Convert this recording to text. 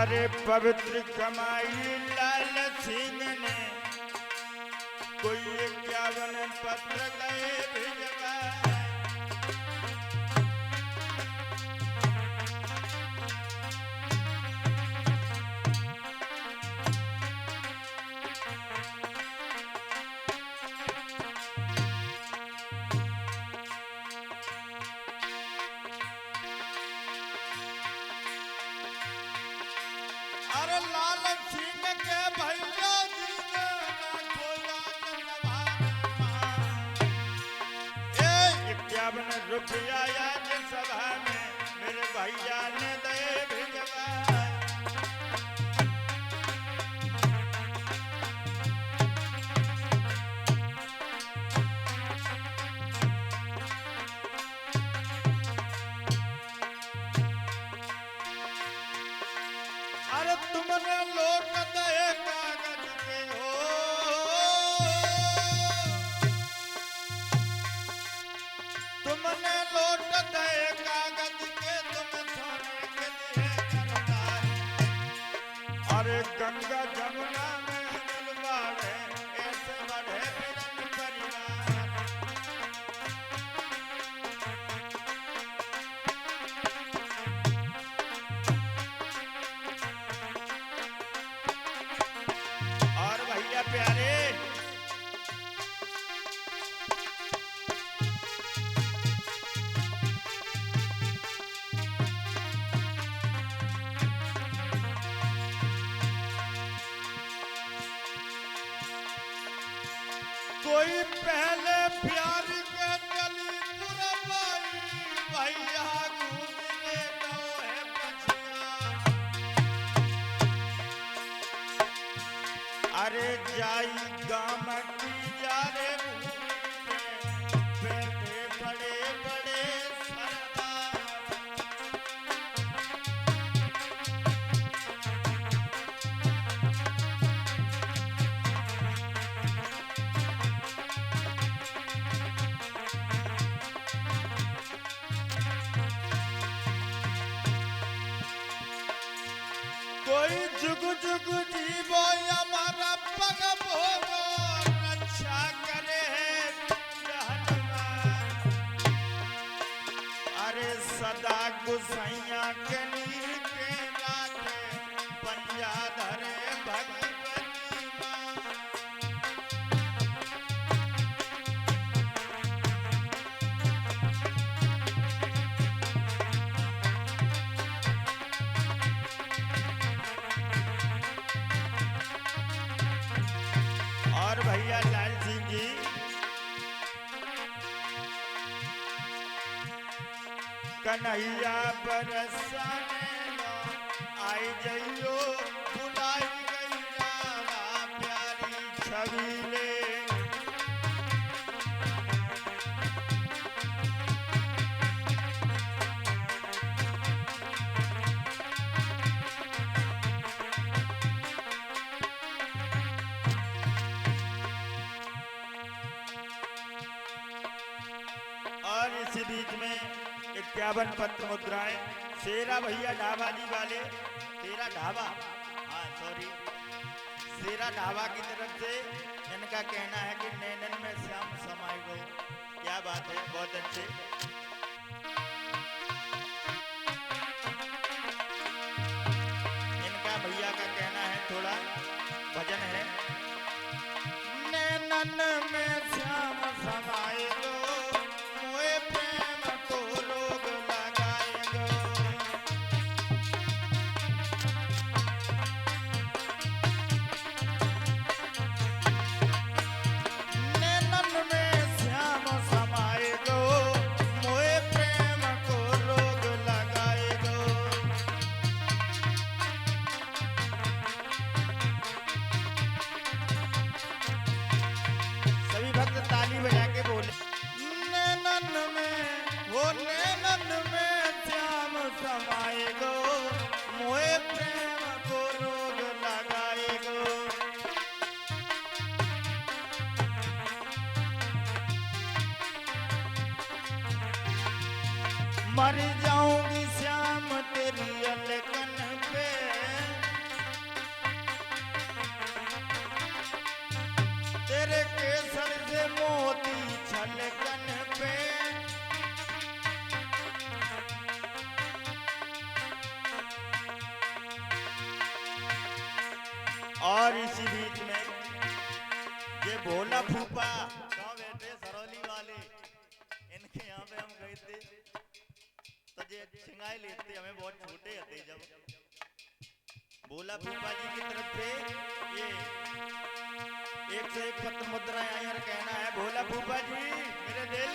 अरे पवित्र कमाई लाल सिंह ने कोई 51 पत्र गए भिजवाए। अरे लाल सिंह के भैया जी ने खोया रुपया आज सभा में मेरे भैया ने दे भिजवाए। अरे तुमने लौट दे कागज के हो, तुमने लौट दे कागज के, तुम सोने के लिए करतार। अरे गंगा जमुना में जल बाढ़े ऐसे बढ़े बिरन परिवार। और भैया प्यारे कोई पहले प्यार के चली पुरवाई, भैया घूमने गो है पछिया। अरे जाई गाम की जा रे बैठे बड़े बड़े सरदार। कोई जुग जुग जीवो हमारा पग भोगो, रक्षा करे हनुमान। अरे सदा गुसैया के नीर के नाथे पंजा धरे भगवती माँ। और भैया लाल सिंह जी कन्हैया बरसाने लो आई जइयो, बुलाई गई रामा प्यारी छबीले। और इसी बीच में 51 पत्र मुद्राएं शेरा भैया ढाबा जी वाले, शेरा ढाबा, हाँ सॉरी, शेरा ढाबा की तरफ से इनका कहना है कि नैनन में श्याम समाये गो। क्या बात है, बहुत अच्छे। इनका भैया का कहना है, थोड़ा भजन है। नैनन में श्याम समाये गो, मोए प्रेम को रोग लगाएगो। नैनन में श्याम समाएगो, मोए प्रेम को रोग लगाएगो। सभी भक्त ताली बजा के बोले, नैनन में हो नैनन में श्याम समाएगो, मोए प्रेम को रोग लगाएगो। मर जाऊंगी श्याम तेरी अलकन पे, और इसी बीच में ये भोला फूफा गाँव बैठे सरौली वाले, इनके यहाँ पे हम गए थे तो ये छिंगाई लेते, हमें बहुत छोटे थे जब। भोला फूफा जी की तरफ से ये 101 पत्र मुद्राएं आई और कहना है, भोला फूफा जी मेरे दिल